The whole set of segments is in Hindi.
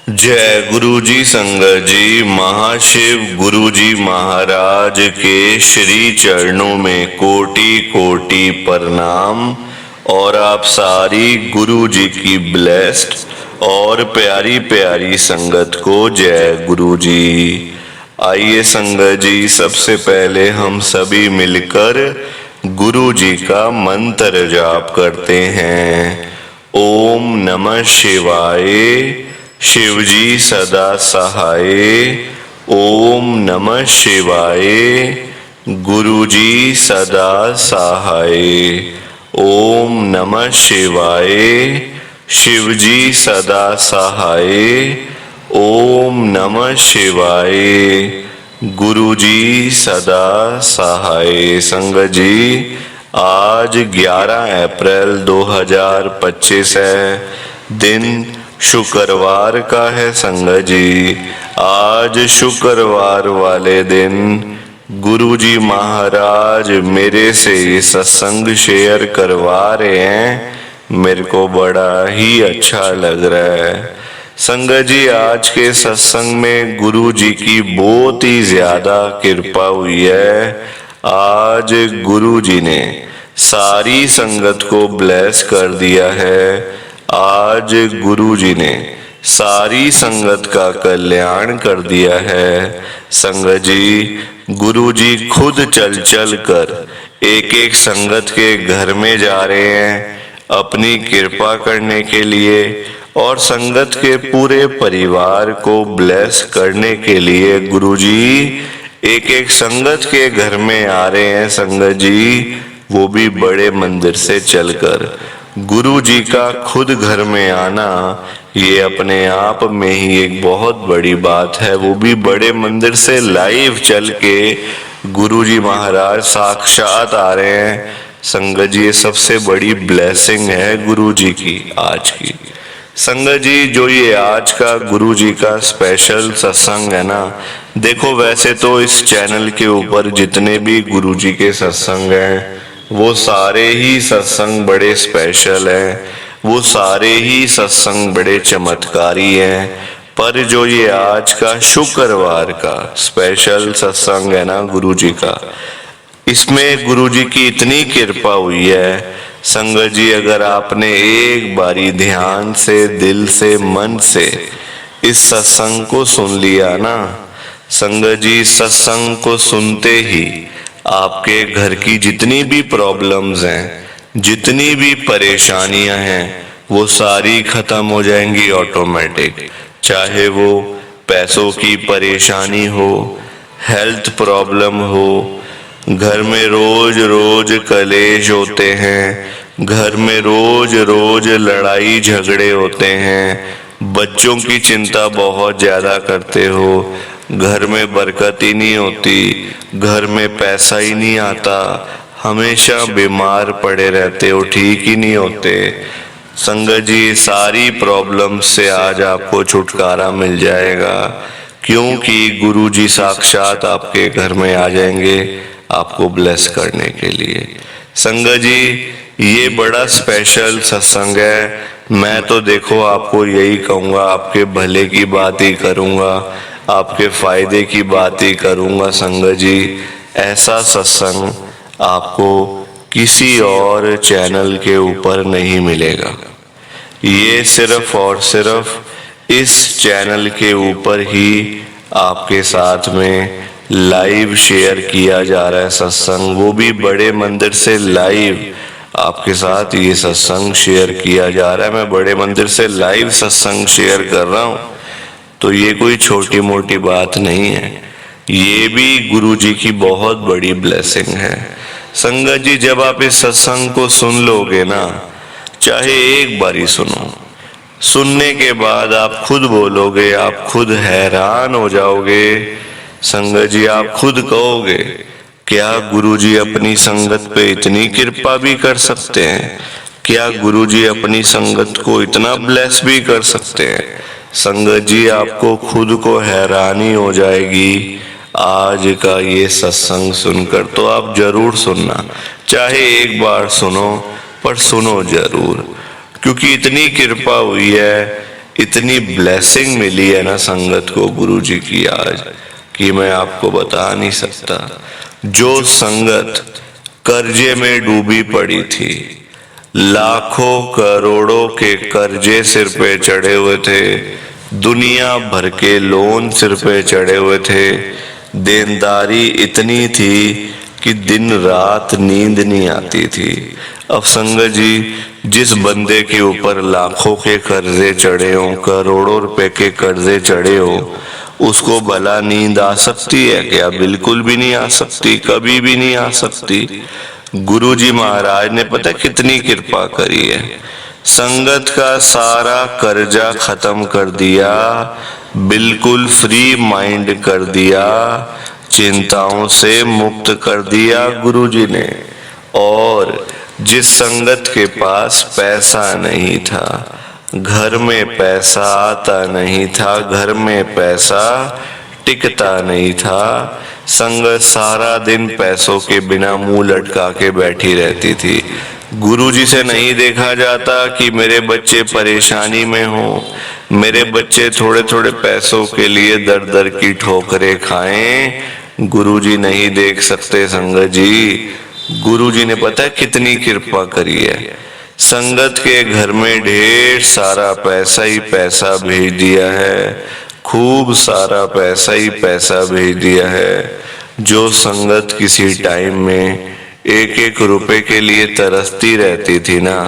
जय गुरु जी संगत जी। महाशिव गुरु जी महाराज के श्री चरणों में कोटि कोटि प्रणाम। और आप सारी गुरु जी की ब्लेस्ड और प्यारी प्यारी संगत को जय गुरु जी। आइए संगत जी, सबसे पहले हम सभी मिलकर गुरु जी का मंत्र जाप करते हैं। ओम नमः शिवाय, शिवजी सदा सहाय। ओम नमः शिवाय, गुरुजी सदा सहाय। ओम नमः शिवाय, शिवजी सदा सहाय। ओम नमः शिवाय, गुरुजी सदा सहाय। संगत जी, आज 11 अप्रैल 2025 है, दिन शुक्रवार का है। संगत जी, आज शुक्रवार वाले दिन गुरुजी महाराज मेरे से ये सत्संग शेयर करवा रहे हैं। मेरे को बड़ा ही अच्छा लग रहा है। संगत जी, आज के सत्संग में गुरु जी की बहुत ही ज्यादा कृपा हुई है। आज गुरु जी ने सारी संगत को ब्लेस कर दिया है। आज गुरु जी ने सारी संगत का कल्याण कर दिया है। संगत जी, गुरु जी खुद चल चल कर एक एक संगत के घर में जा रहे हैं अपनी कृपा करने के लिए और संगत के पूरे परिवार को ब्लेस करने के लिए गुरु जी एक एक संगत के घर में आ रहे हैं। संगत जी, वो भी बड़े मंदिर से चलकर। गुरु जी का खुद घर में आना ये अपने आप में ही एक बहुत बड़ी बात है। वो भी बड़े मंदिर से लाइव चल के गुरु जी महाराज साक्षात आ रहे हैं। संगत जी, ये सबसे बड़ी ब्लेसिंग है गुरु जी की आज की। संगत जी, जो ये आज का गुरु जी का स्पेशल सत्संग है ना, देखो वैसे तो इस चैनल के ऊपर जितने भी गुरु जी के सत्संग हैं वो सारे ही सत्संग बड़े स्पेशल हैं, वो सारे ही सत्संग बड़े चमत्कारी हैं। पर जो ये आज का शुक्रवार का स्पेशल सत्संग है ना गुरु जी का, इसमें गुरु जी की इतनी कृपा हुई है। संगत जी, अगर आपने एक बारी ध्यान से, दिल से, मन से इस सत्संग को सुन लिया ना, संगत जी, सत्संग को सुनते ही आपके घर की जितनी भी प्रॉब्लम्स हैं, जितनी भी परेशानियां हैं, वो सारी खत्म हो जाएंगी ऑटोमेटिक। चाहे वो पैसों की परेशानी हो, हेल्थ प्रॉब्लम हो, घर में रोज रोज कलेश होते हैं, घर में रोज रोज लड़ाई झगड़े होते हैं, बच्चों की चिंता बहुत ज्यादा करते हो, घर में बरकत ही नहीं होती, घर में पैसा ही नहीं आता, हमेशा बीमार पड़े रहते हो, ठीक ही नहीं होते। संगत जी, सारी प्रॉब्लम से आज आपको छुटकारा मिल जाएगा, क्योंकि गुरु जी साक्षात आपके घर में आ जाएंगे आपको ब्लेस करने के लिए। संगत जी, ये बड़ा स्पेशल सत्संग है। मैं तो देखो आपको यही कहूँगा, आपके भले की बात ही करूँगा, आपके फायदे की बात ही करूँगा। संगत जी, ऐसा सत्संग आपको किसी और चैनल के ऊपर नहीं मिलेगा। ये सिर्फ और सिर्फ इस चैनल के ऊपर ही आपके साथ में लाइव शेयर किया जा रहा है सत्संग, वो भी बड़े मंदिर से लाइव आपके साथ ये सत्संग शेयर किया जा रहा है। मैं बड़े मंदिर से लाइव सत्संग शेयर कर रहा हूँ, तो ये कोई छोटी मोटी बात नहीं है, ये भी गुरु जी की बहुत बड़ी ब्लेसिंग है। संगत जी, जब आप इस सत्संग को सुन लोगे ना, चाहे एक बारी सुनो, सुनने के बाद आप खुद बोलोगे, आप खुद हैरान हो जाओगे। संगत जी, आप खुद कहोगे, क्या गुरुजी अपनी संगत पे इतनी कृपा भी कर सकते हैं? क्या गुरुजी अपनी संगत को इतना ब्लेस भी कर सकते हैं? संगत जी, आपको खुद को हैरानी हो जाएगी आज का ये सत्संग सुनकर। तो आप जरूर सुनना, चाहे एक बार सुनो पर सुनो जरूर, क्योंकि इतनी कृपा हुई है, इतनी ब्लेसिंग मिली है ना संगत को गुरु जी की आज, कि मैं आपको बता नहीं सकता। जो संगत कर्जे में डूबी पड़ी थी, लाखों करोड़ों के कर्जे सिर पे चढ़े हुए थे, दुनिया भर के लोन सिर पे चढ़े हुए थे, देनदारी इतनी थी कि दिन रात नींद नहीं आती थी। अब संगत जी, जिस बंदे के ऊपर लाखों के कर्जे चढ़े हों, करोड़ों रुपए के कर्जे चढ़े हों, उसको भला नींद आ सकती है क्या? बिल्कुल भी नहीं आ सकती, कभी भी नहीं आ सकती। गुरु जी महाराज ने पता कितनी कृपा करी है, संगत का सारा कर्जा खत्म कर दिया, बिल्कुल फ्री माइंड कर दिया, चिंताओं से मुक्त कर दिया गुरु जी ने। और जिस संगत के पास पैसा नहीं था, घर में पैसा आता नहीं था, घर में पैसा टिकता नहीं था, संगत सारा दिन पैसों के बिना मुंह लटका के बैठी रहती थी। गुरुजी से नहीं देखा जाता कि मेरे बच्चे परेशानी में हो, मेरे बच्चे थोड़े थोड़े पैसों के लिए दर दर की ठोकरें खाएं, गुरुजी नहीं देख सकते संगत जी। गुरुजी ने पता है कितनी कृपा करी है, संगत के घर में ढेर सारा पैसा ही पैसा भेज दिया है, खूब सारा पैसा ही पैसा भेज दिया है। जो संगत किसी टाइम में एक एक रुपए के लिए तरसती रहती थी ना,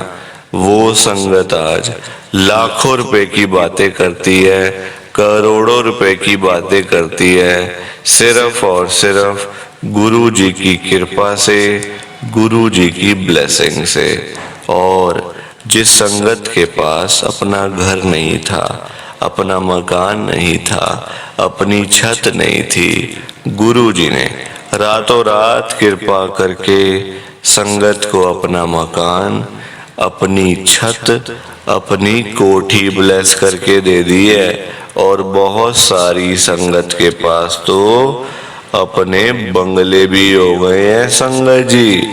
वो संगत आज लाखों रुपए की बातें करती है, करोड़ों रुपए की बातें करती है, सिर्फ और सिर्फ गुरु जी की कृपा से, गुरु जी की ब्लेसिंग से। और जिस संगत के पास अपना घर नहीं था, अपना मकान नहीं था, अपनी छत नहीं थी, गुरु जी ने रातों रात कृपा करके संगत को अपना मकान, अपनी छत, अपनी कोठी ब्लेस करके दे दी है। और बहुत सारी संगत के पास तो अपने बंगले भी हो गए हैं संगत जी,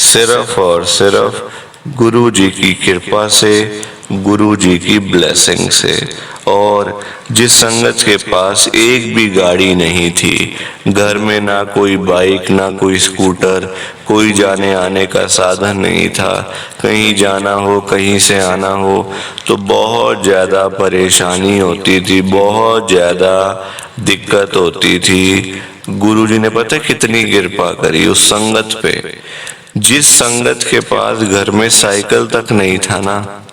सिर्फ और सिर्फ गुरु जी की कृपा से, गुरु जी की ब्लेसिंग से। और जिस संगत के पास एक भी गाड़ी नहीं थी, घर में ना कोई बाइक, ना कोई स्कूटर, कोई जाने आने का साधन नहीं था, कहीं जाना हो, कहीं से आना हो तो बहुत ज़्यादा परेशानी होती थी, बहुत ज़्यादा दिक्कत होती थी। गुरु जी ने पता कितनी कृपा करी उस संगत पे। जिस संगत के पास घर में साइकिल तक नहीं था ना,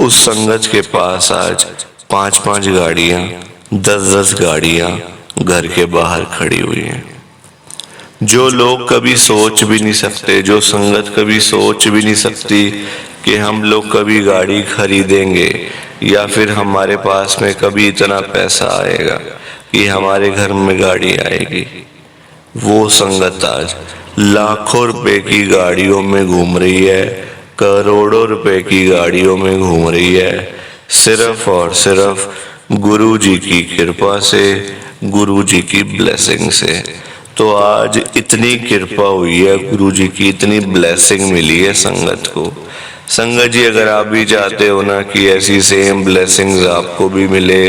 उस संगत के पास आज 5-5 गाड़ियां, 10-10 गाड़ियां घर के बाहर खड़ी हुई हैं। जो लोग कभी सोच भी नहीं सकते, जो संगत कभी सोच भी नहीं सकती कि हम लोग कभी गाड़ी खरीदेंगे या फिर हमारे पास में कभी इतना पैसा आएगा कि हमारे घर में गाड़ी आएगी, वो संगत आज लाखों रुपए की गाड़ियों में घूम रही है, करोड़ों रुपए की गाड़ियों में घूम रही है, सिर्फ और सिर्फ गुरु जी की कृपा से, गुरु जी की ब्लेसिंग से। तो आज इतनी कृपा हुई है गुरु जी की, इतनी ब्लेसिंग मिली है संगत को। संगत जी, अगर आप भी चाहते हो ना कि ऐसी सेम ब्लेसिंग्स आपको भी मिले,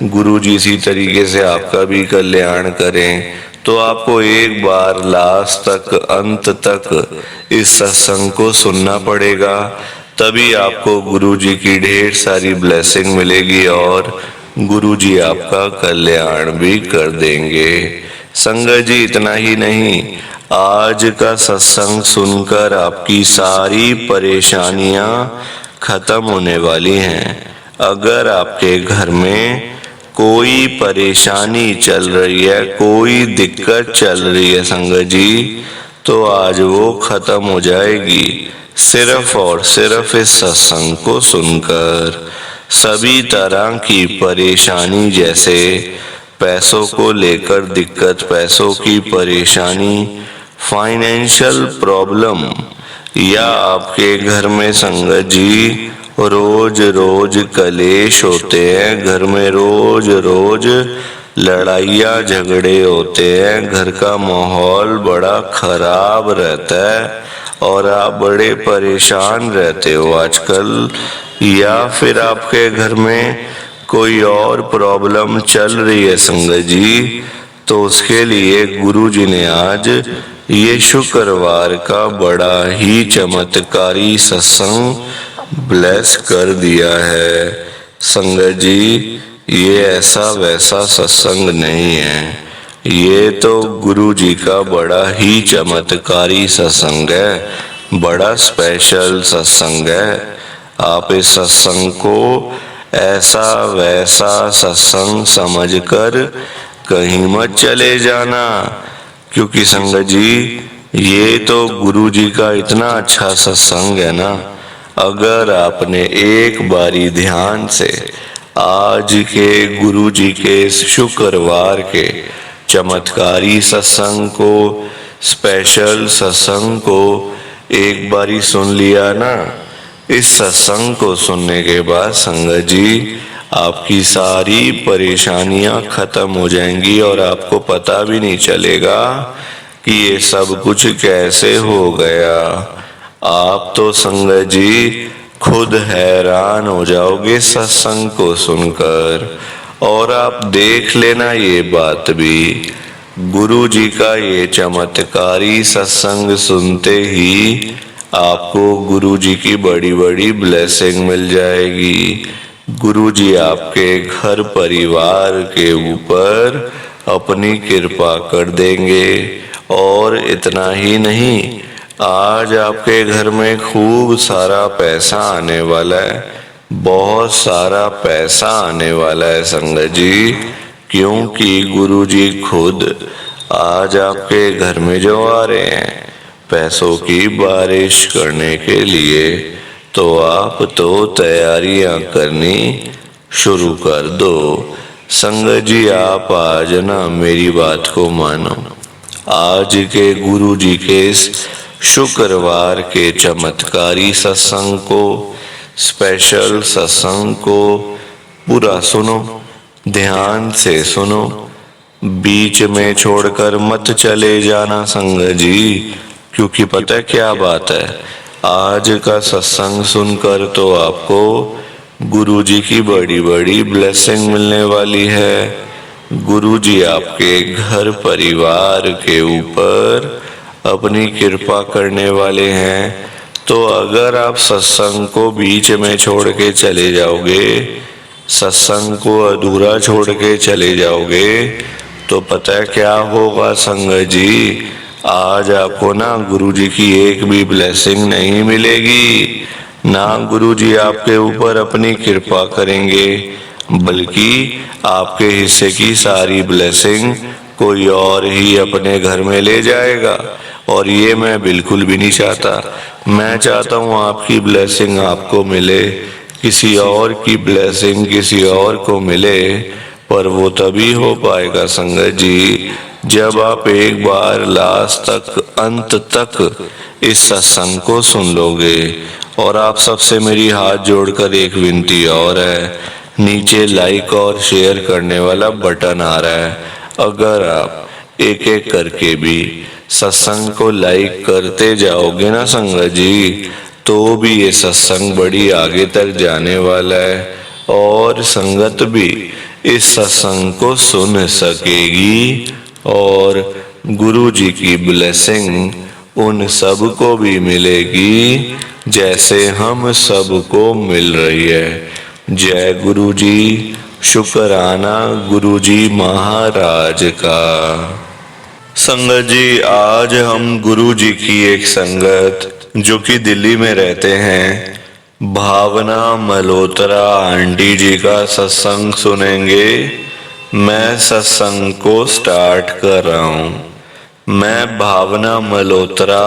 गुरु जी इसी तरीके से आपका भी कल्याण करें, तो आपको एक बार लास्ट तक, अंत तक इस सत्संग को सुनना पड़ेगा, तभी आपको गुरु जी की ढेर सारी ब्लेसिंग मिलेगी और गुरु जी आपका कल्याण भी कर देंगे। संगत जी, इतना ही नहीं, आज का सत्संग सुनकर आपकी सारी परेशानियां खत्म होने वाली हैं। अगर आपके घर में कोई परेशानी चल रही है, कोई दिक्कत चल रही है संगत जी, तो आज वो खत्म हो जाएगी, सिर्फ और सिर्फ इस सत्संग को सुनकर। सभी तरह की परेशानी, जैसे पैसों को लेकर दिक्कत, पैसों की परेशानी, फाइनेंशियल प्रॉब्लम, या आपके घर में संगत जी रोज रोज कलेश होते हैं, घर में रोज रोज लड़ाइयाँ झगड़े होते हैं, घर का माहौल बड़ा खराब रहता है और आप बड़े परेशान रहते हो आजकल, या फिर आपके घर में कोई और प्रॉब्लम चल रही है संगत जी, तो उसके लिए गुरुजी ने आज ये शुक्रवार का बड़ा ही चमत्कारी सत्संग ब्लेस कर दिया है। संगत जी, ये ऐसा वैसा सत्संग नहीं है, ये तो गुरुजी का बड़ा ही चमत्कारी सत्संग है, बड़ा स्पेशल सत्संग है। आप इस सत्संग को ऐसा वैसा सत्संग समझकर कहीं मत चले जाना, क्योंकि संगत जी ये तो गुरुजी का इतना अच्छा सत्संग है ना, अगर आपने एक बारी ध्यान से आज के गुरुजी के शुक्रवार के चमत्कारी सत्संग को, स्पेशल सत्संग को एक बारी सुन लिया ना, इस सत्संग को सुनने के बाद संगत जी आपकी सारी परेशानियां खत्म हो जाएंगी और आपको पता भी नहीं चलेगा कि ये सब कुछ कैसे हो गया। आप तो संगत जी खुद हैरान हो जाओगे सत्संग को सुनकर। और आप देख लेना ये बात भी, गुरु जी का ये चमत्कारी सत्संग सुनते ही आपको गुरु जी की बड़ी बड़ी ब्लेसिंग मिल जाएगी। गुरु जी आपके घर परिवार के ऊपर अपनी कृपा कर देंगे। और इतना ही नहीं, आज आपके घर में खूब सारा पैसा आने वाला है, बहुत सारा पैसा आने वाला है संगत जी, क्योंकि गुरु जी खुद आज आपके घर में जो आ रहे हैं पैसों की बारिश करने के लिए। तो आप तो तैयारियां करनी शुरू कर दो। संगत जी आप आज ना मेरी बात को मानो, आज के गुरु जी के इस शुक्रवार के चमत्कारी सत्संग को, स्पेशल सत्संग को पूरा सुनो, ध्यान से सुनो, बीच में छोड़कर मत चले जाना संगत जी, क्योंकि पता है क्या बात है, आज का सत्संग सुनकर तो आपको गुरु जी की बड़ी बड़ी ब्लेसिंग मिलने वाली है। गुरु जी आपके घर परिवार के ऊपर अपनी कृपा करने वाले हैं। तो अगर आप सत्संग को बीच में छोड़ के चले जाओगे, सत्संग को अधूरा छोड़ के चले जाओगे, तो पता है क्या होगा संगत जी, आज आपको ना गुरुजी की एक भी ब्लेसिंग नहीं मिलेगी, ना गुरुजी आपके ऊपर अपनी कृपा करेंगे, बल्कि आपके हिस्से की सारी ब्लेसिंग कोई और ही अपने घर में ले जाएगा। और ये मैं बिल्कुल भी नहीं चाहता। मैं चाहता हूँ आपकी ब्लेसिंग आपको मिले, किसी और की ब्लेसिंग किसी और को मिले, पर वो तभी हो पाएगा संगत जी जब आप एक बार लास्ट तक, अंत तक इस सत्संग को सुन लोगे। और आप सबसे मेरी हाथ जोड़कर एक विनती और है, नीचे लाइक और शेयर करने वाला बटन आ रहा है, अगर आप एक एक करके भी सत्संग को लाइक करते जाओगे ना संगत जी, तो भी ये सत्संग बड़ी आगे तक जाने वाला है और संगत भी इस सत्संग को सुन सकेगी और गुरु जी की ब्लेसिंग उन सब को भी मिलेगी जैसे हम सबको मिल रही है। जय गुरु जी, शुक्राना गुरु जी महाराज का। संगत जी, आज हम गुरु जी की एक संगत जो कि दिल्ली में रहते हैं, भावना मल्होत्रा आंटी जी का सत्संग सुनेंगे। मैं सत्संग को स्टार्ट कर रहा हूँ। मैं भावना मल्होत्रा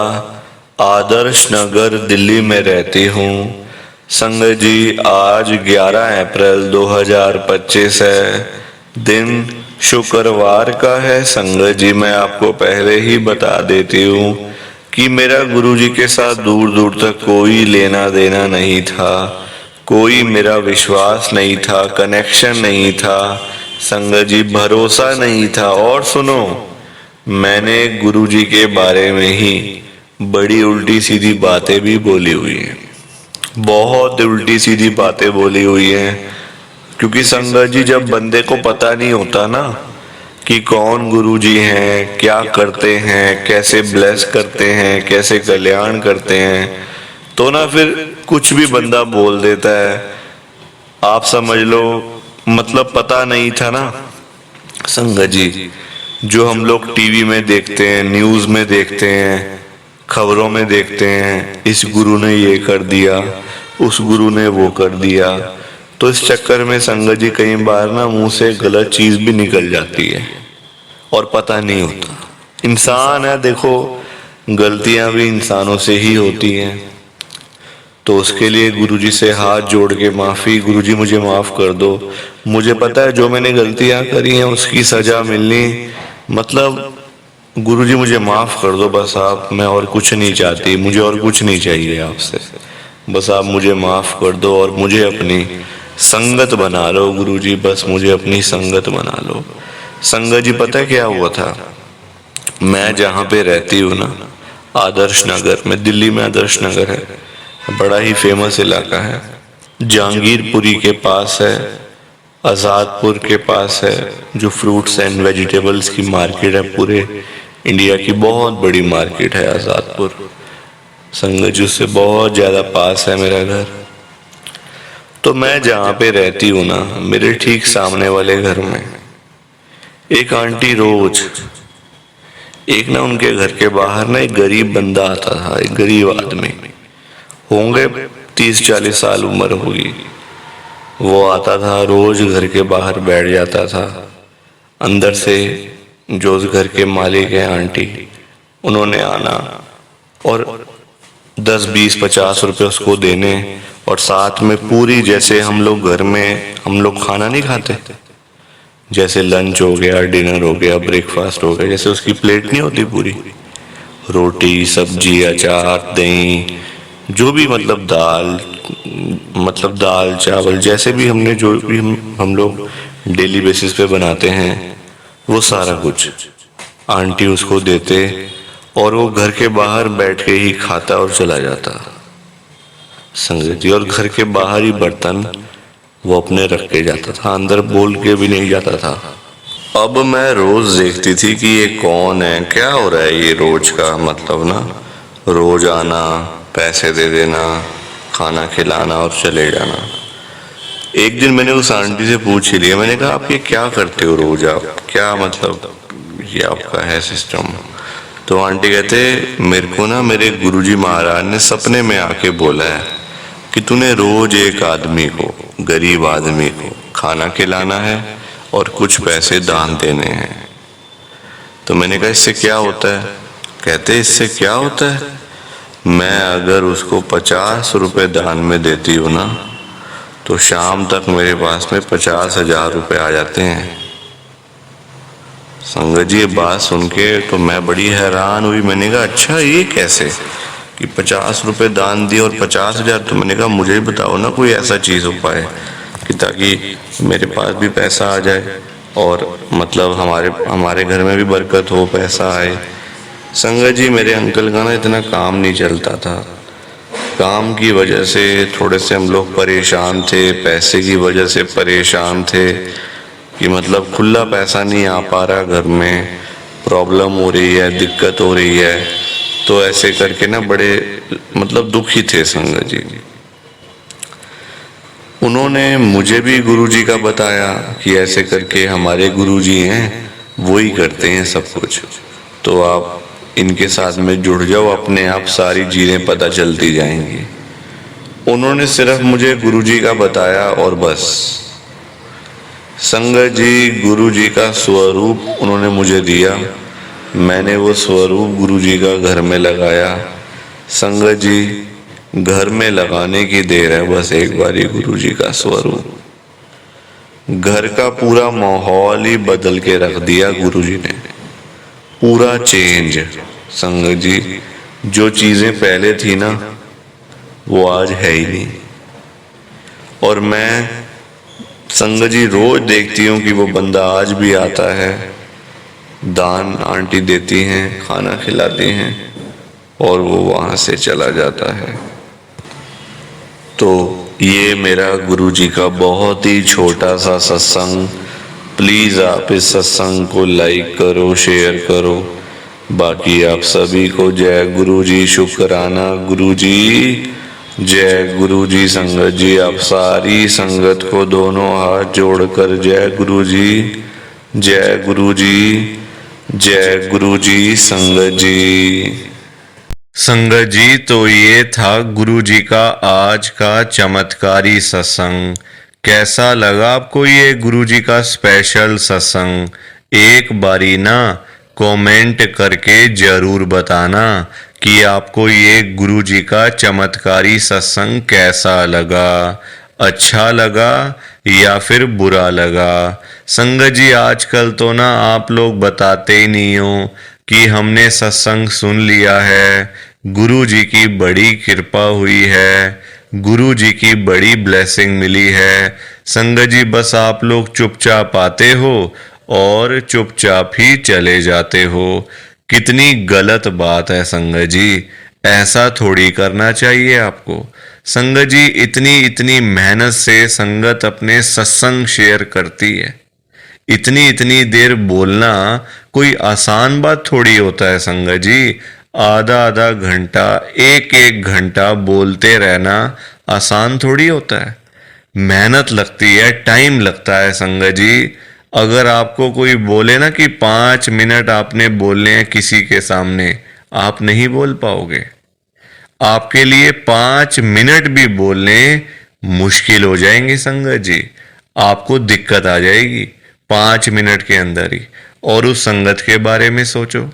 आदर्श नगर दिल्ली में रहती हूँ। संगत जी, आज 11 अप्रैल 2025 है, दिन शुक्रवार का है। संगत जी, मैं आपको पहले ही बता देती हूँ कि मेरा गुरु जी के साथ दूर दूर तक कोई लेना देना नहीं था, कोई मेरा विश्वास नहीं था, कनेक्शन नहीं था संगत जी, भरोसा नहीं था। और सुनो, मैंने गुरु जी के बारे में ही बड़ी उल्टी सीधी बातें भी बोली हुई हैं, बहुत उल्टी सीधी बातें बोली हुई हैं। क्योंकि संगत जी जब बंदे को पता नहीं होता ना कि कौन गुरुजी हैं, क्या करते हैं, कैसे ब्लेस करते हैं, कैसे कल्याण करते हैं, तो ना फिर कुछ भी बंदा बोल देता है। आप समझ लो, मतलब पता नहीं था ना संगत जी, जो हम लोग टीवी में देखते हैं, न्यूज में देखते हैं, खबरों में देखते हैं, इस गुरु ने ये कर दिया, उस गुरु ने वो कर दिया, तो इस चक्कर में संगत जी कई बार ना मुंह से गलत चीज भी निकल जाती है और पता नहीं होता। इंसान है, देखो गलतियां भी इंसानों से ही होती हैं, तो उसके लिए गुरुजी से हाथ जोड़ के माफी, गुरुजी मुझे माफ कर दो, मुझे पता है जो मैंने गलतियां करी हैं उसकी सजा मिलनी, मतलब गुरुजी मुझे माफ कर दो बस आप, मैं और कुछ नहीं चाहती, मुझे और कुछ नहीं चाहिए आपसे, बस आप मुझे माफ कर दो और मुझे अपनी संगत बना लो गुरुजी, बस मुझे अपनी संगत बना लो। संगत जी पता है क्या हुआ था, मैं जहाँ पे रहती हूँ ना, आदर्श नगर में, दिल्ली में आदर्श नगर है, बड़ा ही फेमस इलाका है, जहांगीरपुरी के पास है, आज़ादपुर के पास है, जो फ्रूट्स एंड वेजिटेबल्स की मार्केट है, पूरे इंडिया की बहुत बड़ी मार्केट है आज़ादपुर। संगत जी से बहुत ज़्यादा पास है मेरा घर। तो मैं जहाँ पे रहती हूँ ना, मेरे ठीक सामने वाले घर में एक आंटी रोज, एक ना उनके घर के बाहर ना एक गरीब बंदा आता था, एक गरीब आदमी, होंगे 30-40 साल उम्र होगी, वो आता था रोज घर के बाहर बैठ जाता था। अंदर से जो उस घर के मालिक हैं आंटी, उन्होंने आना और 10-20-50 रुपए उसको देने, और साथ में पूरी, जैसे हम लोग घर में हम लोग खाना नहीं खाते, जैसे लंच हो गया, डिनर हो गया, ब्रेकफास्ट हो गया, जैसे उसकी प्लेट नहीं होती पूरी, रोटी सब्जी अचार दही, जो भी मतलब दाल चावल, जैसे भी हमने जो भी हम लोग डेली बेसिस पे बनाते हैं, वो सारा कुछ आंटी उसको देते, और वो घर के बाहर बैठ के ही खाता और चला जाता संगत जी। और घर के बाहर ही बर्तन वो अपने रख के जाता था, अंदर बोल के भी नहीं जाता था। अब मैं रोज देखती थी कि ये कौन है, क्या हो रहा है ये रोज का, मतलब ना रोज आना, पैसे दे देना, खाना खिलाना और चले जाना। एक दिन मैंने उस आंटी से पूछ ही लिया, मैंने कहा आप ये क्या करते हो रोज, आप क्या मतलब ये आपका है सिस्टम। तो आंटी कहते, मेरे को ना मेरे गुरुजी महाराज ने सपने में आके बोला है कि तूने रोज एक आदमी को, गरीब आदमी को खाना खिलाना है और कुछ पैसे दान देने हैं। तो मैंने कहा इससे क्या होता है। कहते इससे क्या होता है, मैं अगर उसको 50 रुपए दान में देती हूँ ना, तो शाम तक मेरे पास में 50,000 रुपए आ जाते हैं। संगत जी ये बात सुन के तो मैं बड़ी हैरान हुई। मैंने कहा अच्छा ये कैसे कि 50 रुपए दान दिए और 50,000। तो मैंने कहा मुझे भी बताओ ना कोई ऐसा चीज़ हो पाए कि ताकि मेरे पास भी पैसा आ जाए और मतलब हमारे घर में भी बरकत हो, पैसा आए। संगत जी मेरे अंकल का ना इतना काम नहीं चलता था, काम की वजह से थोड़े से हम लोग परेशान थे, पैसे की वजह से परेशान थे कि मतलब खुला पैसा नहीं आ पा रहा, घर में प्रॉब्लम हो रही है, दिक्कत हो रही है। तो ऐसे करके ना बड़े मतलब दुखी थे संगत जी। उन्होंने मुझे भी गुरुजी का बताया कि ऐसे करके हमारे गुरुजी हैं, वो ही करते हैं सब कुछ, तो आप इनके साथ में जुड़ जाओ, अपने आप सारी चीजें पता चलती जाएंगी। उन्होंने सिर्फ मुझे गुरुजी का बताया और बस। संगत जी गुरुजी का स्वरूप उन्होंने मुझे दिया, मैंने वो स्वरूप गुरुजी का घर में लगाया। संगत जी घर में लगाने की देर है, बस एक बारी गुरुजी का स्वरूप, घर का पूरा माहौल ही बदल के रख दिया गुरुजी ने, पूरा चेंज। संगत जी जो चीजें पहले थी ना वो आज है ही नहीं। और मैं संगत जी रोज देखती हूँ कि वो बंदा आज भी आता है, दान आंटी देती हैं, खाना खिलाती हैं और वो वहां से चला जाता है। तो ये मेरा गुरुजी का बहुत ही छोटा सा सत्संग, प्लीज आप इस सत्संग को लाइक करो, शेयर करो। बाकी आप सभी को जय गुरुजी, शुक्राना गुरुजी, जय गुरुजी। संगत जी, आप सारी संगत को दोनों हाथ जोड़कर जय गुरुजी, जय गुरुजी, जय गुरुजी। संगत जी, संगत जी, तो ये था गुरु जी का आज का चमत्कारी सत्संग। कैसा लगा आपको ये गुरु जी का स्पेशल सत्संग? एक बारी ना कमेंट करके जरूर बताना कि आपको ये गुरु जी का चमत्कारी सत्संग कैसा लगा, अच्छा लगा या फिर बुरा लगा। संगत जी, आजकल तो ना आप लोग बताते ही नहीं हो कि हमने सत्संग सुन लिया है, गुरु जी की बड़ी कृपा हुई है, गुरु जी की बड़ी ब्लेसिंग मिली है। संगत जी, बस आप लोग चुपचाप आते हो और चुपचाप ही चले जाते हो। कितनी गलत बात है संगत जी, ऐसा थोड़ी करना चाहिए आपको। संगत जी, इतनी इतनी मेहनत से संगत अपने सत्संग शेयर करती है, इतनी इतनी देर बोलना कोई आसान बात थोड़ी होता है संगत जी। आधा आधा घंटा, एक एक घंटा बोलते रहना आसान थोड़ी होता है। मेहनत लगती है, टाइम लगता है संगत जी। अगर आपको कोई बोले ना कि 5 मिनट आपने बोलने हैं किसी के सामने, आप नहीं बोल पाओगे। आपके लिए 5 मिनट भी बोलने मुश्किल हो जाएंगे संगत जी। आपको दिक्कत आ जाएगी 5 मिनट के अंदर ही। और उस संगत के बारे में सोचो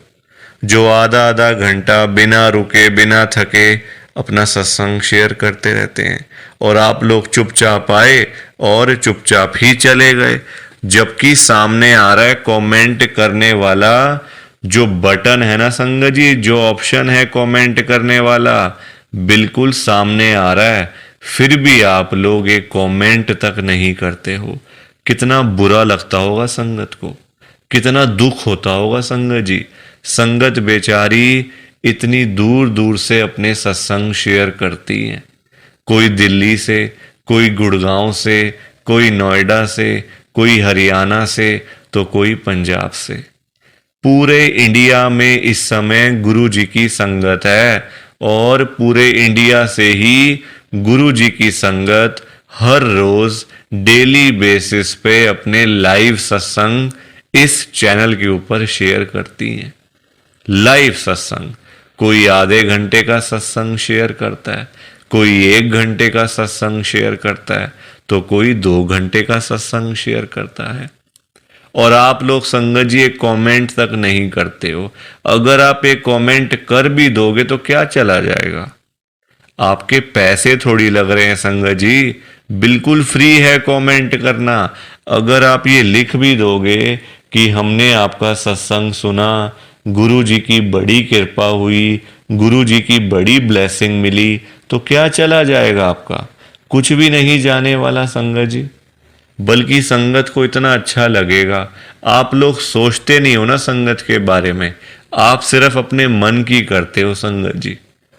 जो आधा आधा घंटा बिना रुके बिना थके अपना सत्संग शेयर करते रहते हैं, और आप लोग चुपचाप आए और चुपचाप ही चले गए। जबकि सामने आ रहा है कमेंट करने वाला जो बटन है ना संगत जी, जो ऑप्शन है कमेंट करने वाला, बिल्कुल सामने आ रहा है, फिर भी आप लोग एक कमेंट तक नहीं करते हो। कितना बुरा लगता होगा संगत को, कितना दुख होता होगा संगत जी। संगत बेचारी इतनी दूर दूर से अपने सत्संग शेयर करती है, कोई दिल्ली से, कोई गुड़गांव से, कोई नोएडा से, कोई हरियाणा से, तो कोई पंजाब से। पूरे इंडिया में इस समय गुरु जी की संगत है, और पूरे इंडिया से ही गुरु जी की संगत हर रोज डेली बेसिस पे अपने लाइव सत्संग इस चैनल के ऊपर शेयर करती हैं। लाइव सत्संग, कोई आधे घंटे का सत्संग शेयर करता है, कोई 1 घंटे का सत्संग शेयर करता है, तो कोई 2 घंटे का सत्संग शेयर करता है। और आप लोग संगत जी एक कमेंट तक नहीं करते हो। अगर आप एक कमेंट कर भी दोगे तो क्या चला जाएगा? आपके पैसे थोड़ी लग रहे हैं संगत जी, बिल्कुल फ्री है कमेंट करना। अगर आप ये लिख भी दोगे कि हमने आपका सत्संग सुना, गुरु जी की बड़ी कृपा हुई, गुरु जी की बड़ी ब्लेसिंग मिली, तो क्या चला जाएगा आपका? कुछ भी नहीं जाने वाला संगत जी। बल्कि संगत को इतना अच्छा लगेगा। आप लोग सोचते नहीं हो ना संगत के बारे में, आप सिर्फ अपने मन की करते हो संगत जी,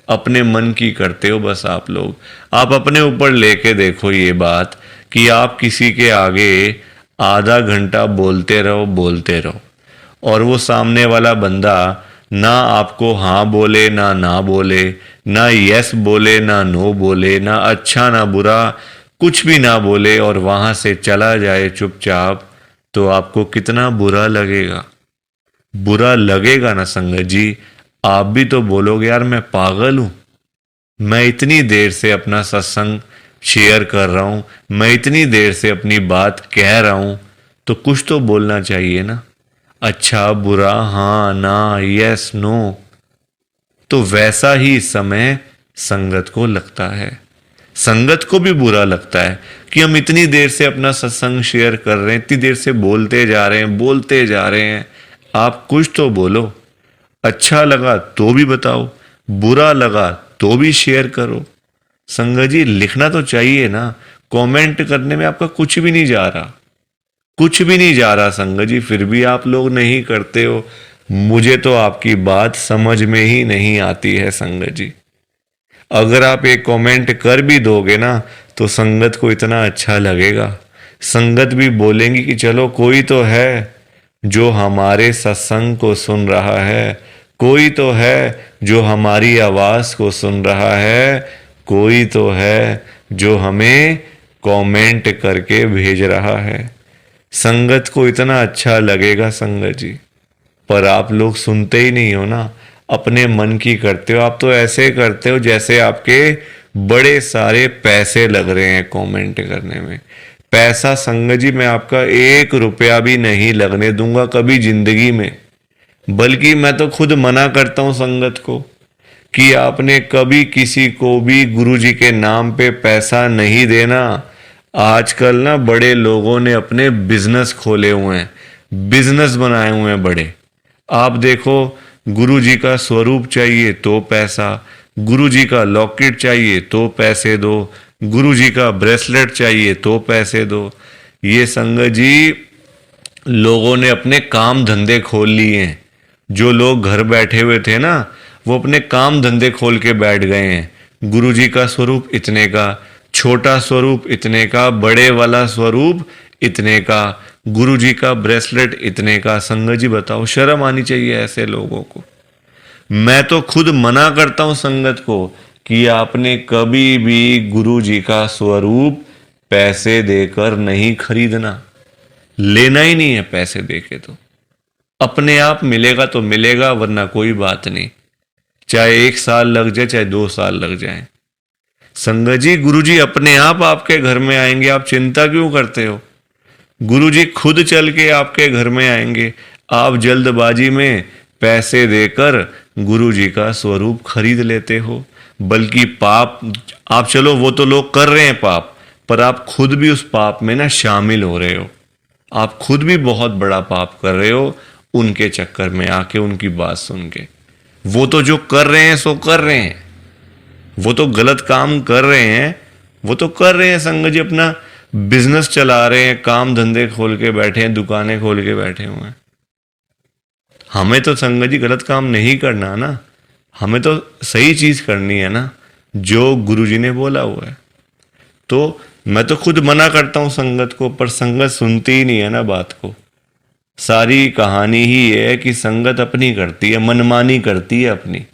अपने मन की करते हो बस। आप लोग आप अपने ऊपर लेके देखो ये बात कि आप किसी के आगे आधा घंटा बोलते रहो और वो सामने वाला बंदा ना आपको हाँ बोले ना ना बोले, ना यस बोले ना नो बोले, ना अच्छा ना बुरा, कुछ भी ना बोले और वहां से चला जाए चुपचाप, तो आपको कितना बुरा लगेगा? बुरा लगेगा ना संगत जी। आप भी तो बोलोगे यार मैं पागल हूं, मैं इतनी देर से अपना सत्संग शेयर कर रहा हूं, मैं इतनी देर से अपनी बात कह रहा हूं, तो कुछ तो बोलना चाहिए ना, अच्छा बुरा, हाँ ना, यस नो। तो वैसा ही इस समय संगत को लगता है। संगत को भी बुरा लगता है कि हम इतनी देर से अपना सत्संग शेयर कर रहे हैं, इतनी देर से बोलते जा रहे हैं, बोलते जा रहे हैं। आप कुछ तो बोलो, अच्छा लगा तो भी बताओ, बुरा लगा तो भी शेयर करो। संगत जी, लिखना तो चाहिए ना, कमेंट करने में आपका कुछ भी नहीं जा रहा, कुछ भी नहीं जा रहा संगत जी, फिर भी आप लोग नहीं करते हो। मुझे तो आपकी बात समझ में ही नहीं आती है संगत जी। अगर आप एक कमेंट कर भी दोगे ना तो संगत को इतना अच्छा लगेगा। संगत भी बोलेंगी कि चलो कोई तो है जो हमारे सत्संग को सुन रहा है, कोई तो है जो हमारी आवाज़ को सुन रहा है, कोई तो है जो हमें कमेंट करके भेज रहा है। संगत को इतना अच्छा लगेगा संगत जी, पर आप लोग सुनते ही नहीं हो ना, अपने मन की करते हो। आप तो ऐसे करते हो जैसे आपके बड़े सारे पैसे लग रहे हैं कमेंट करने में। पैसा संगत जी मैं आपका 1 रुपया भी नहीं लगने दूंगा कभी जिंदगी में, बल्कि मैं तो खुद मना करता हूं संगत को कि आपने कभी किसी को भी गुरु जी के नाम पे पैसा नहीं देना। आजकल ना बड़े लोगों ने अपने बिजनेस खोले हुए हैं, बिजनेस बनाए हुए हैं बड़े। आप देखो, गुरु जी का स्वरूप चाहिए तो पैसा, गुरु जी का लॉकेट चाहिए तो पैसे दो, गुरु जी का ब्रेसलेट चाहिए तो पैसे दो। ये संगत जी लोगों ने अपने काम धंधे खोल लिए हैं। जो लोग घर बैठे हुए थे ना, वो अपने काम धंधे खोल के बैठ गए हैं। गुरु जी का स्वरूप इतने का, छोटा स्वरूप इतने का, बड़े वाला स्वरूप इतने का, गुरु जी का ब्रेसलेट इतने का। संगत जी बताओ, शर्म आनी चाहिए ऐसे लोगों को। मैं तो खुद मना करता हूं संगत को कि आपने कभी भी गुरु जी का स्वरूप पैसे देकर नहीं खरीदना, लेना ही नहीं है पैसे देके। तो अपने आप मिलेगा तो मिलेगा, वरना कोई बात नहीं, चाहे 1 साल लग जाए चाहे 2 साल लग जाए। संगत जी गुरु जी अपने आप आपके घर में आएंगे, आप चिंता क्यों करते हो? गुरु जी खुद चल के आपके घर में आएंगे। आप जल्दबाजी में पैसे देकर गुरु जी का स्वरूप खरीद लेते हो। बल्कि पाप आप, चलो वो तो लोग कर रहे हैं पाप, पर आप खुद भी उस पाप में ना शामिल हो रहे हो। आप खुद भी बहुत बड़ा पाप कर रहे हो उनके चक्कर में आके, उनकी बात सुन के। वो तो जो कर रहे हैं सो कर रहे हैं, वो तो गलत काम कर रहे हैं, वो तो कर रहे हैं संगत जी, अपना बिजनेस चला रहे हैं, काम धंधे खोल के बैठे हैं, दुकानें खोल के बैठे हुए हैं। हमें तो संगत जी गलत काम नहीं करना ना, हमें तो सही चीज करनी है ना, जो गुरु जी ने बोला हुआ है। तो मैं तो खुद मना करता हूं संगत को, पर संगत सुनती ही नहीं है ना बात को। सारी कहानी ही है कि संगत अपनी करती है, मनमानी करती है अपनी।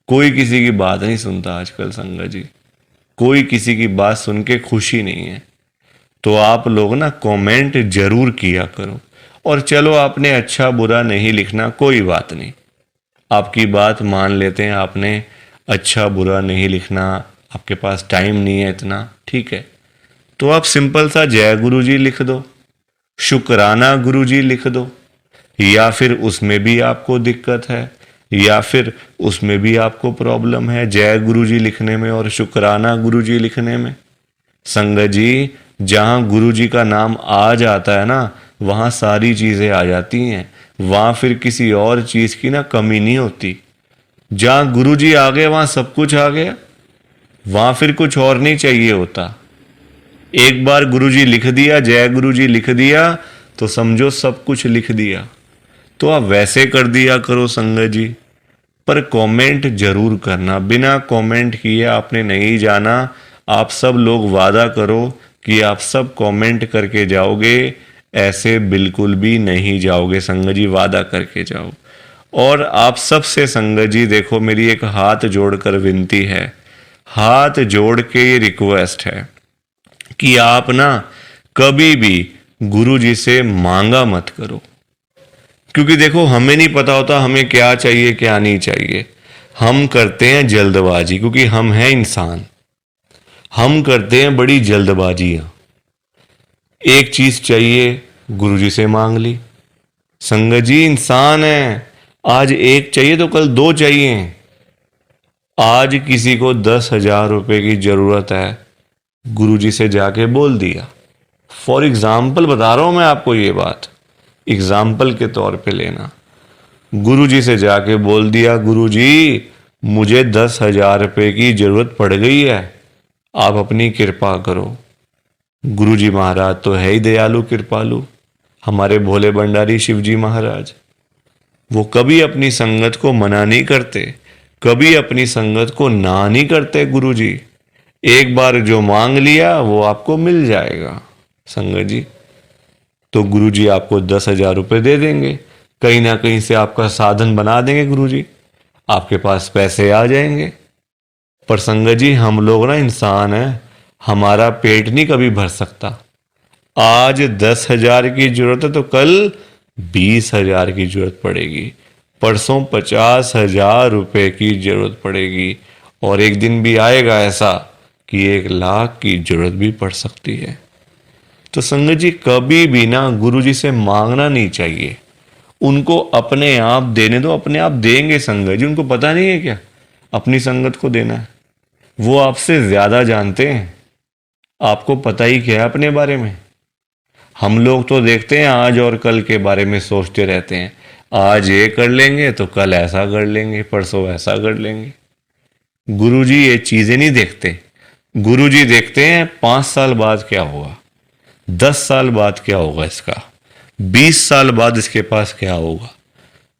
कोई किसी की बात नहीं सुनता आजकल संगत जी, कोई किसी की बात सुन के खुशी नहीं है। तो आप लोग ना कमेंट जरूर किया करो। और चलो आपने अच्छा बुरा नहीं लिखना, कोई बात नहीं, आपकी बात मान लेते हैं। आपने अच्छा बुरा नहीं लिखना, आपके पास टाइम नहीं है इतना, ठीक है, तो आप सिंपल सा जय गुरु जी लिख दो, शुक्राना गुरु जी लिख दो। या फिर उसमें भी आपको दिक्कत है, या फिर उसमें भी आपको प्रॉब्लम है जय गुरु जी लिखने में और शुक्राना गुरु जी लिखने में। संगत जी जहां गुरु जी का नाम आ जाता है ना, वहां सारी चीजें आ जाती हैं, वहां फिर किसी और चीज की ना कमी नहीं होती। जहां गुरु जी आ गए वहां सब कुछ आ गया, वहां फिर कुछ और नहीं चाहिए होता। एक बार गुरु जी लिख दिया, जय गुरु जी लिख दिया, तो समझो सब कुछ लिख दिया। तो आप वैसे कर दिया करो संगत जी, पर कमेंट जरूर करना। बिना कमेंट किए आपने नहीं जाना। आप सब लोग वादा करो कि आप सब कमेंट करके जाओगे, ऐसे बिल्कुल भी नहीं जाओगे संगत जी, वादा करके जाओ। और आप सबसे संगत जी देखो, मेरी एक हाथ जोड़कर विनती है, हाथ जोड़ के ये रिक्वेस्ट है कि आप ना कभी भी गुरु जी से मांगा मत करो। क्योंकि देखो हमें नहीं पता होता हमें क्या चाहिए क्या नहीं चाहिए। हम करते हैं जल्दबाजी, क्योंकि हम हैं इंसान, हम करते हैं बड़ी जल्दबाजियां। एक चीज चाहिए गुरु जी से मांग ली। संगत जी इंसान है, आज एक चाहिए तो कल 2 चाहिए। आज किसी को 10,000 रुपए की जरूरत है, गुरु जी से जाके बोल दिया। फॉर एग्जाम्पल बता रहा हूं मैं आपको ये बात, एग्जाम्पल के तौर पे लेना। गुरु जी से जाके बोल दिया, गुरु जी मुझे 10,000 रुपए की जरूरत पड़ गई है, आप अपनी कृपा करो। गुरु जी महाराज तो है ही दयालु कृपालु, हमारे भोले भंडारी शिव जी महाराज। वो कभी अपनी संगत को मना नहीं करते, कभी अपनी संगत को ना नहीं करते गुरु जी। एक बार जो मांग लिया वो आपको मिल जाएगा संगत जी। तो गुरुजी आपको 10,000 रुपये दे देंगे, कहीं ना कहीं से आपका साधन बना देंगे गुरुजी, आपके पास पैसे आ जाएंगे। पर संगत जी हम लोग ना इंसान हैं, हमारा पेट नहीं कभी भर सकता। आज 10,000 की जरूरत है तो कल 20,000 की जरूरत पड़ेगी, परसों 50,000 रुपये की जरूरत पड़ेगी, और एक दिन भी आएगा ऐसा कि 1,00,000 की जरूरत भी पड़ सकती है। तो संगत जी कभी भी ना गुरुजी से मांगना नहीं चाहिए, उनको अपने आप देने दो, अपने आप देंगे संगत जी। उनको पता नहीं है क्या अपनी संगत को देना है? वो आपसे ज्यादा जानते हैं, आपको पता ही क्या है अपने बारे में। हम लोग तो देखते हैं आज और कल के बारे में सोचते रहते हैं, आज ये कर लेंगे तो कल ऐसा कर लेंगे, परसों ऐसा कर लेंगे। गुरुजी ये चीजें नहीं देखते। गुरुजी देखते हैं 5 साल बाद क्या होगा, 10 साल बाद क्या होगा इसका, 20 साल बाद इसके पास क्या होगा।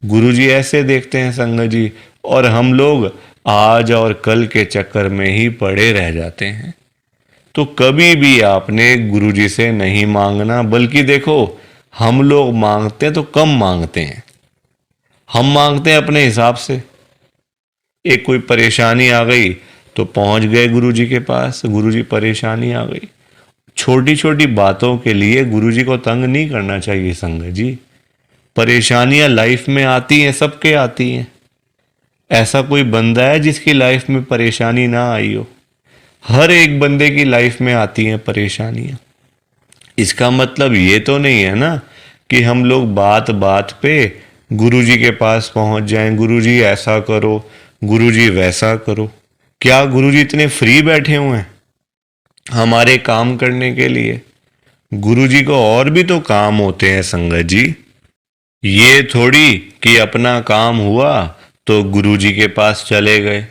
गुरुजी ऐसे देखते हैं संगत जी, और हम लोग आज और कल के चक्कर में ही पड़े रह जाते हैं। तो कभी भी आपने गुरुजी से नहीं मांगना, बल्कि देखो हम लोग मांगते हैं तो कम मांगते हैं, हम मांगते हैं अपने हिसाब से। एक कोई परेशानी आ गई तो पहुंच गए गुरुजी के पास, गुरुजी परेशानी आ गई। छोटी छोटी बातों के लिए गुरुजी को तंग नहीं करना चाहिए संगत जी। परेशानियां लाइफ में आती हैं, सबके आती हैं। ऐसा कोई बंदा है जिसकी लाइफ में परेशानी ना आई हो? हर एक बंदे की लाइफ में आती हैं परेशानियां। इसका मतलब ये तो नहीं है ना कि हम लोग बात बात पे गुरुजी के पास पहुंच जाएं, गुरुजी ऐसा करो, गुरुजी वैसा करो। क्या गुरुजी इतने फ्री बैठे हुए हैं हमारे काम करने के लिए? गुरुजी को और भी तो काम होते हैं संगत जी। ये थोड़ी कि अपना काम हुआ तो गुरुजी के पास चले गए,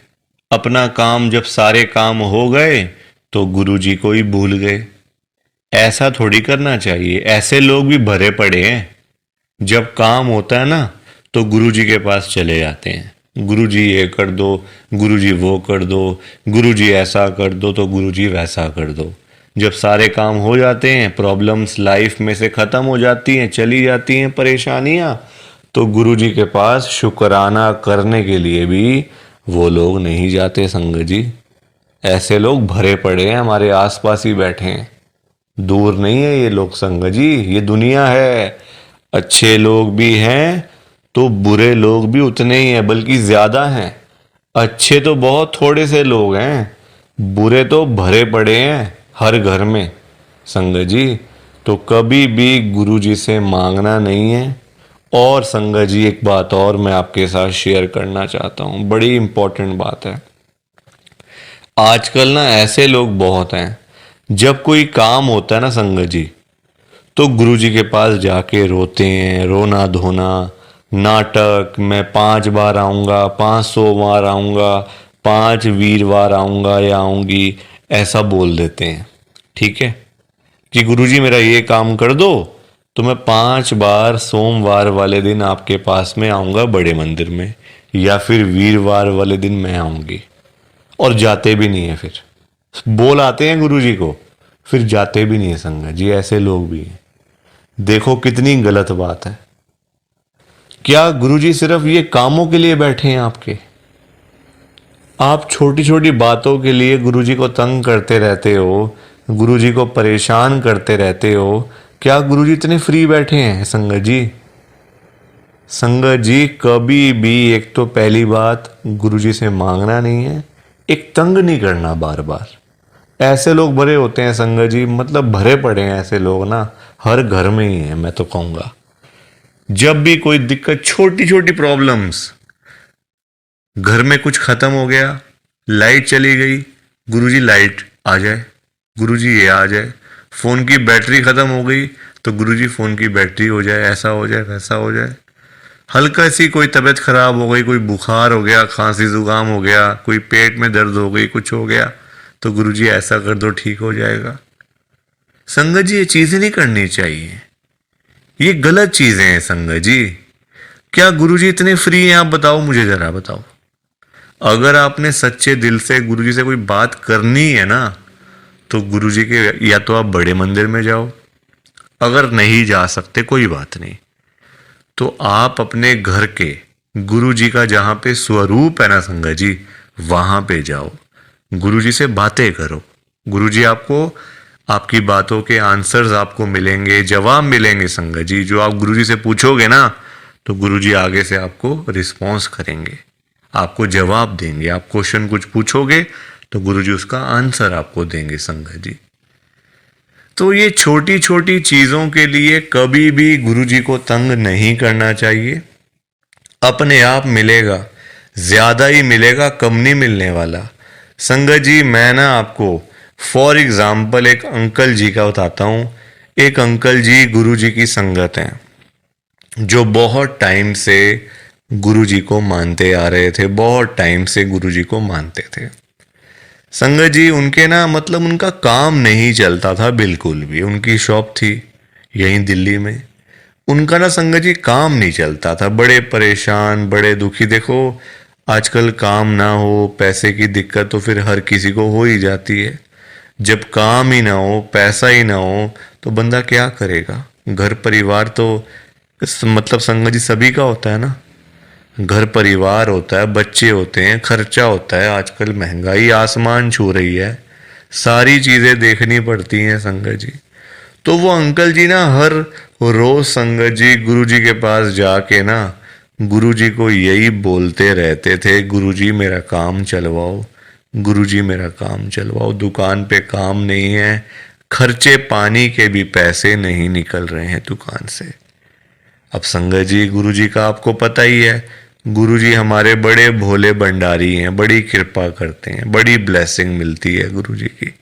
अपना काम जब सारे काम हो गए तो गुरुजी को ही भूल गए। ऐसा थोड़ी करना चाहिए। ऐसे लोग भी भरे पड़े हैं, जब काम होता है ना तो गुरुजी के पास चले जाते हैं, गुरुजी ये कर दो, गुरुजी वो कर दो, गुरुजी ऐसा कर दो तो गुरुजी वैसा कर दो। जब सारे काम हो जाते हैं, प्रॉब्लम्स लाइफ में से ख़त्म हो जाती हैं, चली जाती हैं परेशानियां, तो गुरुजी के पास शुक्राना करने के लिए भी वो लोग नहीं जाते संगत जी। ऐसे लोग भरे पड़े हैं, हमारे आसपास ही बैठे हैं, दूर नहीं है ये लोग संगत जी। ये दुनिया है, अच्छे लोग भी हैं तो बुरे लोग भी उतने ही हैं, बल्कि ज्यादा हैं। अच्छे तो बहुत थोड़े से लोग हैं, बुरे तो भरे पड़े हैं हर घर में संगत जी। तो कभी भी गुरुजी से मांगना नहीं है। और संगत जी एक बात और मैं आपके साथ शेयर करना चाहता हूँ, बड़ी इंपॉर्टेंट बात है। आजकल ना ऐसे लोग बहुत हैं, जब कोई काम होता है ना संगत जी, तो गुरुजी के पास जाके रोते हैं, रोना धोना, नाटक, मैं 5 बार आऊँगा, 500 बार आऊँगा, 5 वीरवार आऊँगा या आऊँगी, ऐसा बोल देते हैं। ठीक है कि गुरुजी मेरा ये काम कर दो तो मैं 5 बार सोमवार वाले दिन आपके पास में आऊँगा बड़े मंदिर में, या फिर वीरवार वाले दिन मैं आऊँगी। और जाते भी नहीं है, फिर बोल आते हैं गुरुजी को, फिर जाते भी नहीं है संगत जी। ऐसे लोग भी हैं। देखो कितनी गलत बात है। क्या गुरुजी सिर्फ ये कामों के लिए बैठे हैं आपके? आप छोटी छोटी बातों के लिए गुरुजी को तंग करते रहते हो, गुरुजी को परेशान करते रहते हो। क्या गुरुजी इतने फ्री बैठे हैं संगत जी? संगत जी कभी भी, एक तो पहली बात गुरुजी से मांगना नहीं है, एक तंग नहीं करना बार बार। ऐसे लोग भरे होते हैं संगत जी, मतलब भरे पड़े हैं ऐसे लोग ना, हर घर में ही है मैं तो कहूँगा। जब भी कोई दिक्कत, छोटी छोटी प्रॉब्लम्स, घर में कुछ खत्म हो गया, लाइट चली गई, गुरुजी लाइट आ जाए, गुरुजी ये आ जाए। फ़ोन की बैटरी ख़त्म हो गई तो गुरुजी फ़ोन की बैटरी हो जाए, ऐसा हो जाए, वैसा हो जाए। हल्का सी कोई तबीयत ख़राब हो गई, कोई बुखार हो गया, खांसी जुकाम हो गया, कोई पेट में दर्द हो गई, कुछ हो गया, तो गुरुजी ऐसा कर दो ठीक हो जाएगा। संगत जी ये चीज़ें नहीं करनी चाहिए, ये गलत चीज़ें हैं संगत जी। क्या गुरुजी इतने फ्री हैं? आप बताओ, मुझे ज़रा बताओ। अगर आपने सच्चे दिल से गुरुजी से कोई बात करनी है ना, तो गुरुजी के या तो आप बड़े मंदिर में जाओ, अगर नहीं जा सकते कोई बात नहीं, तो आप अपने घर के गुरुजी का जहाँ पे स्वरूप है ना संगत जी, वहाँ पे जाओ, गुरुजी से बातें करो। गुरुजी आपको, आपकी बातों के आंसर्स आपको मिलेंगे, जवाब मिलेंगे संगत जी। जो आप गुरुजी से पूछोगे ना, तो गुरुजी आगे से आपको रिस्पॉन्स करेंगे, आपको जवाब देंगे। आप क्वेश्चन कुछ पूछोगे तो गुरुजी उसका आंसर आपको देंगे संगत जी। तो ये छोटी छोटी चीज़ों के लिए कभी भी गुरुजी को तंग नहीं करना चाहिए। अपने आप मिलेगा, ज़्यादा ही मिलेगा, कम नहीं मिलने वाला। संगत जी मैं ना आपको फॉर एग्ज़ाम्पल एक अंकल जी का बताता हूँ। एक अंकल जी गुरुजी की संगत हैं, जो बहुत टाइम से गुरुजी को मानते आ रहे थे, बहुत टाइम से गुरुजी को मानते थे। संगत जी उनके ना मतलब उनका काम नहीं चलता था बिल्कुल भी। उनकी शॉप थी यहीं दिल्ली में, उनका ना संगत जी काम नहीं चलता था, बड़े परेशान, बड़े दुखी। देखो आजकल काम ना हो, पैसे की दिक्कत तो फिर हर किसी को हो ही जाती है। जब काम ही ना हो, पैसा ही ना हो, तो बंदा क्या करेगा। घर परिवार तो मतलब संगत जी सभी का होता है ना, घर परिवार होता है, बच्चे होते हैं, खर्चा होता है। आजकल महंगाई आसमान छू रही है, सारी चीज़ें देखनी पड़ती हैं संगत जी। तो वो अंकल जी ना हर रोज संगत जी गुरुजी के पास जाके ना गुरुजी को यही बोलते रहते थे, गुरुजी मेरा काम चलवाओ, गुरुजी मेरा काम चलवाओ। दुकान पे काम नहीं है, खर्चे पानी के भी पैसे नहीं निकल रहे हैं दुकान से। अब संगत जी गुरुजी का आपको पता ही है, गुरुजी हमारे बड़े भोले भंडारी हैं, बड़ी कृपा करते हैं, बड़ी ब्लेसिंग मिलती है गुरुजी की।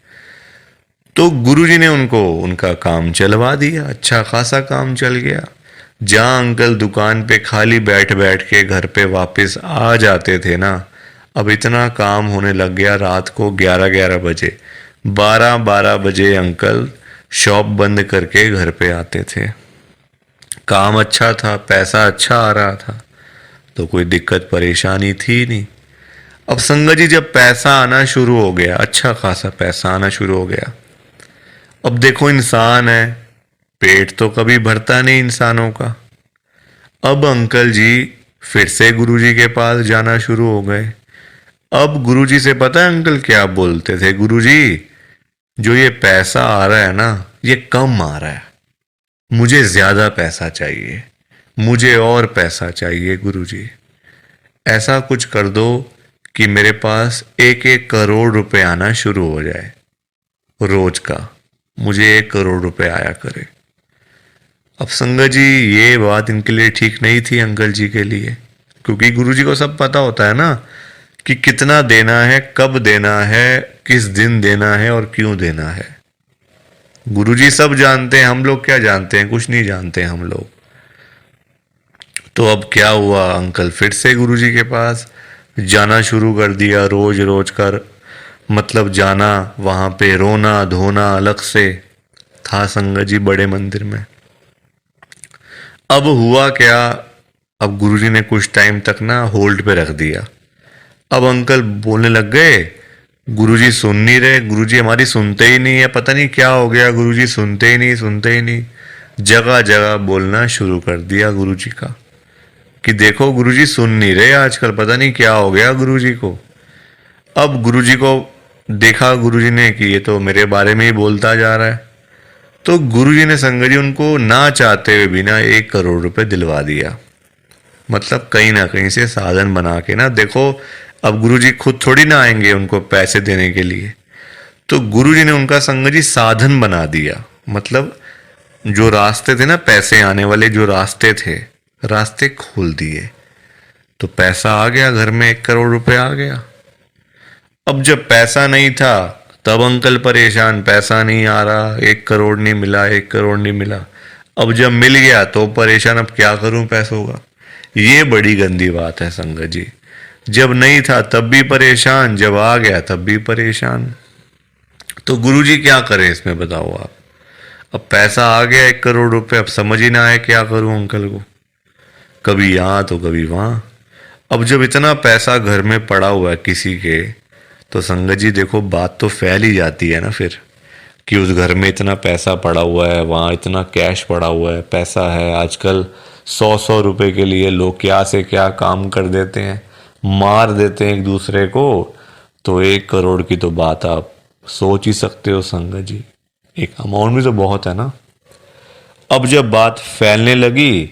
तो गुरुजी ने उनको उनका काम चलवा दिया, अच्छा खासा काम चल गया। जहाँ अंकल दुकान पे खाली बैठ बैठ के घर पे वापस आ जाते थे ना, अब इतना काम होने लग गया, रात को 11-11 बजे, 12-12 बजे अंकल शॉप बंद करके घर पे आते थे। काम अच्छा था, पैसा अच्छा आ रहा था, तो कोई दिक्कत परेशानी थी नहीं। अब संगत जी जब पैसा आना शुरू हो गया, अच्छा खासा पैसा आना शुरू हो गया, अब देखो इंसान है, पेट तो कभी भरता नहीं इंसानों का। अब अंकल जी फिर से गुरुजी के पास जाना शुरू हो गए। अब गुरुजी से पता है अंकल क्या बोलते थे, गुरुजी जो ये पैसा आ रहा है ना, ये कम आ रहा है, मुझे ज्यादा पैसा चाहिए, मुझे और पैसा चाहिए गुरुजी। ऐसा कुछ कर दो कि मेरे पास 1-1 करोड़ रुपए आना शुरू हो जाए रोज का, मुझे 1 करोड़ रुपए आया करे। अब संगत जी ये बात इनके लिए ठीक नहीं थी अंकल जी के लिए, क्योंकि गुरुजी को सब पता होता है ना कि कितना देना है, कब देना है, किस दिन देना है और क्यों देना है। गुरुजी सब जानते हैं, हम लोग क्या जानते हैं, कुछ नहीं जानते हम लोग। तो अब क्या हुआ, अंकल फिर से गुरुजी के पास जाना शुरू कर दिया, रोज रोज कर मतलब जाना, वहां पे रोना धोना अलग से था संगत जी बड़े मंदिर में। अब हुआ क्या, अब गुरुजी ने कुछ टाइम तक ना होल्ड पे रख दिया। अब अंकल बोलने लग गए, गुरुजी सुन नहीं रहे, गुरुजी हमारी सुनते ही नहीं है, पता नहीं क्या हो गया, गुरुजी सुनते ही नहीं, सुनते ही नहीं। जगह जगह बोलना शुरू कर दिया गुरुजी का कि देखो गुरुजी सुन नहीं रहे आजकल, पता नहीं क्या हो गया गुरुजी को। अब गुरुजी को देखा गुरुजी ने कि ये तो मेरे बारे में ही बोलता जा रहा है, तो गुरुजी ने संगत जी उनको ना चाहते हुए भी ना 1 करोड़ रुपए दिलवा दिया। मतलब कहीं ना कहीं से साधन बना के ना, देखो अब गुरुजी खुद थोड़ी ना आएंगे उनको पैसे देने के लिए, तो गुरुजी ने उनका संगत जी साधन बना दिया। मतलब जो रास्ते थे ना पैसे आने वाले, जो रास्ते थे, रास्ते खोल दिए, तो पैसा आ गया घर में, 1 करोड़ रुपए आ गया। अब जब पैसा नहीं था तब अंकल परेशान, पैसा नहीं आ रहा, 1 करोड़ नहीं मिला, 1 करोड़ नहीं मिला। अब जब मिल गया तो परेशान, अब क्या करूं पैसों का। ये बड़ी गंदी बात है संगत जी, जब नहीं था तब भी परेशान, जब आ गया तब भी परेशान। तो गुरुजी क्या करें इसमें बताओ आप। अब पैसा आ गया 1 करोड़ रुपए, अब समझ ही ना आए क्या करूं अंकल को, कभी यहाँ तो कभी वहां। अब जब इतना पैसा घर में पड़ा हुआ है किसी के, तो संगत जी देखो बात तो फैल ही जाती है ना फिर, कि उस घर में इतना पैसा पड़ा हुआ है, वहाँ इतना कैश पड़ा हुआ है, पैसा है। आजकल 100-100 रुपए के लिए लोग क्या से क्या काम कर देते हैं, मार देते हैं एक दूसरे को। तो 1 करोड़ की तो बात आप सोच ही सकते हो संगत जी, एक अमाउंट भी तो बहुत है ना। अब जब बात फैलने लगी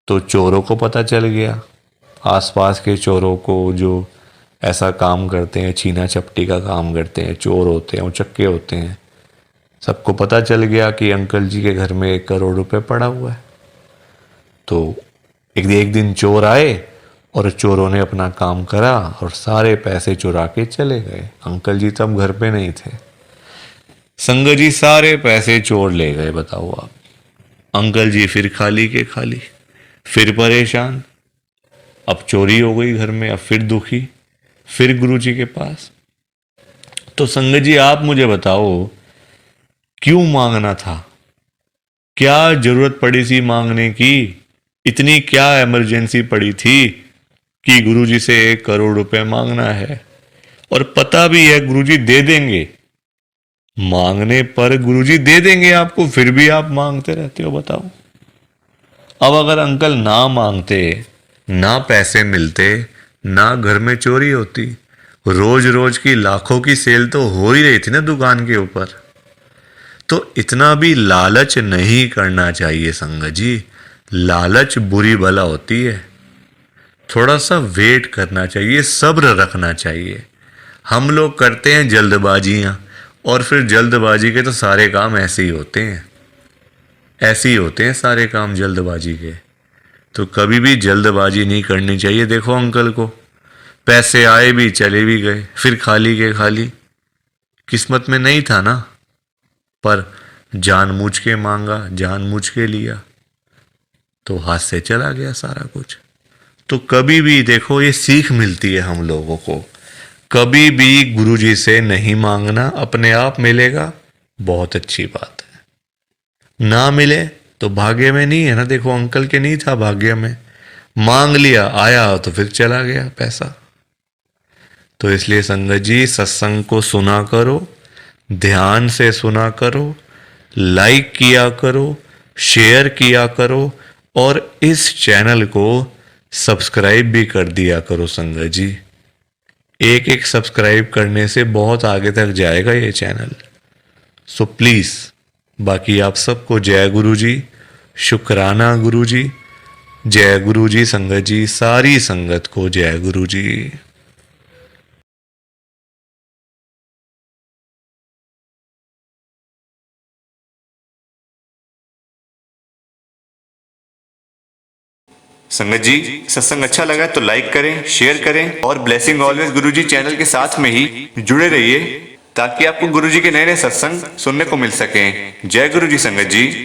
तो चोरों को पता चल गया, आसपास के चोरों को, जो ऐसा काम करते हैं, छीना झपटी का काम करते हैं, चोर होते हैं, उचक्के होते हैं, सबको पता चल गया कि अंकल जी के घर में 1 करोड़ रुपए पड़ा हुआ है। तो एक दिन चोर आए और चोरों ने अपना काम करा और सारे पैसे चुरा के चले गए। अंकल जी तब घर पे नहीं थे। संगत जी सारे पैसे चोर ले गए, बताओ आप। अंकल जी फिर खाली के खाली, फिर परेशान। अब चोरी हो गई घर में, अब फिर दुखी, फिर गुरुजी के पास। तो संगत जी आप मुझे बताओ, क्यों मांगना था? क्या जरूरत पड़ी थी मांगने की? इतनी क्या इमरजेंसी पड़ी थी कि गुरुजी से 1 करोड़ रुपए मांगना है? और पता भी है गुरुजी दे देंगे, मांगने पर गुरुजी दे देंगे आपको, फिर भी आप मांगते रहते हो, बताओ। अब अगर अंकल ना मांगते, ना पैसे मिलते, ना घर में चोरी होती, रोज रोज की लाखों की सेल तो हो ही रही थी ना दुकान के ऊपर। तो इतना भी लालच नहीं करना चाहिए संगत जी। लालच बुरी बला होती है। थोड़ा सा वेट करना चाहिए, सब्र रखना चाहिए। हम लोग करते हैं जल्दबाजियां, और फिर जल्दबाजी के तो सारे काम ऐसे ही होते हैं, ऐसे ही होते हैं सारे काम जल्दबाजी के। तो कभी भी जल्दबाजी नहीं करनी चाहिए। देखो अंकल को पैसे आए भी चले भी गए, फिर खाली के खाली। किस्मत में नहीं था ना, पर जानबूझ के मांगा, जानबूझ के लिया, तो हाथ से चला गया सारा कुछ। तो कभी भी देखो ये सीख मिलती है हम लोगों को, कभी भी गुरुजी से नहीं मांगना, अपने आप मिलेगा, बहुत अच्छी बात है। ना मिले तो भाग्य में नहीं है ना। देखो अंकल के नहीं था भाग्य में, मांग लिया, आया तो फिर चला गया पैसा। तो इसलिए संगत जी सत्संग को सुना करो, ध्यान से सुना करो, लाइक किया करो, शेयर किया करो, और इस चैनल को सब्सक्राइब भी कर दिया करो संगत जी। एक एक सब्सक्राइब करने से बहुत आगे तक जाएगा ये चैनल। सो प्लीज, बाकी आप सबको जय गुरु जी, शुक्राना गुरु जी, जय गुरु जी संगत जी, सारी संगत को जय गुरु जी। संगत जी सत्संग अच्छा लगा तो लाइक करें, शेयर करें, और ब्लेसिंग ऑलवेज गुरुजी चैनल के साथ में ही जुड़े रहिए, ताकि आपको गुरुजी के नए नए सत्संग सुनने को मिल सकें। जय गुरु जी संगत जी।